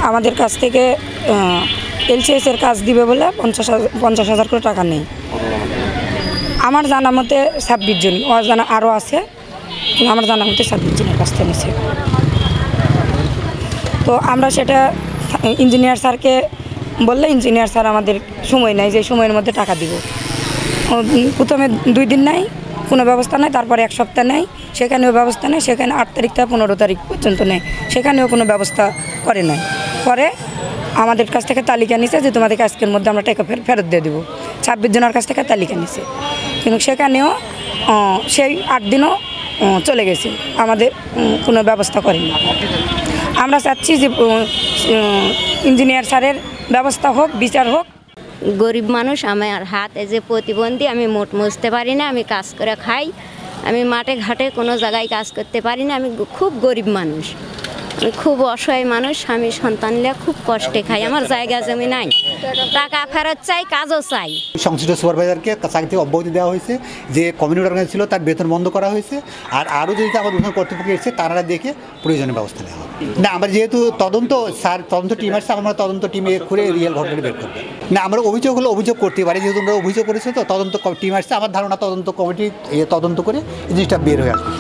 আমাদের কাছ থেকে LCS এর কাজ দিবে বলে 50,000 করে টাকা নেই। আমার জানা মতে 26 জন, জানা আরও আছে, কিন্তু আমার জানা মতে 26 জনের কাছ থেকে নিচ্ছে। তো আমরা সেটা ইঞ্জিনিয়ার স্যারকে বললে ইঞ্জিনিয়ার স্যার আমাদের সময় নেই যে সময়ের মধ্যে টাকা দিব। প্রথমে 2 দিন নেয়, কোনো ব্যবস্থা নেই, তারপরে 1 সপ্তাহ নেয়, সেখানেও ব্যবস্থা নেই, সেখানে 8 তারিখ থেকে 15 তারিখ পর্যন্ত নেয়, সেখানেও কোনো ব্যবস্থা করে নাই। পরে আমাদের কাছ থেকে তালিকা নিছে যে তোমাদেরকে আজকের মধ্যে আমরা টাকা ফেরত দিয়ে দেবো। 26 জনের কাছ থেকে তালিকা নিছে, কিন্তু সেখানেও সেই 8 দিনও চলে গেছে, আমাদের কোনো ব্যবস্থা করেনি। আমরা চাচ্ছি যে ইঞ্জিনিয়ার স্যারের ব্যবস্থা হোক, বিচার হোক। গরিব মানুষ, আমার হাত এই যে প্রতিবন্ধী, আমি মোট মুছতে পারি না, আমি কাজ করে খাই, আমি মাঠে ঘাটে কোনো জায়গায় কাজ করতে পারি না, আমি খুব গরিব মানুষ, আমি খুব অসহায় মানুষ, আমি সন্তান নিয়ে খুব কষ্টে খাই, আমার জায়গা জমি নাই, টাকা ফেরত চাই, কাজও চাই। সংশ্লিষ্ট সুপারভাইজারকে চাকরি থেকে অব্যাহতি দেওয়া হয়েছে, যে কমিউনিটি অর্গানাইজ ছিল তার বেতন বন্ধ করা হয়েছে, আর আরও যদি আমার উন্নয়ন কর্তৃপক্ষ এসেছে তারা দেখে প্রয়োজনীয় ব্যবস্থা নেওয়া হবে। না, আমরা যেহেতু তদন্ত টিম আসছে, আমরা তদন্ত টিমে করে রিয়েল ঘটনাটি বের করবে। না, আমরা অভিযোগ করতে পারি, যেহেতু আমরা অভিযোগ করেছি, তো তদন্ত টিম আসছে, আমার ধারণা তদন্ত কমিটি তদন্ত করে এই জিনিসটা বের হয়ে আসবে।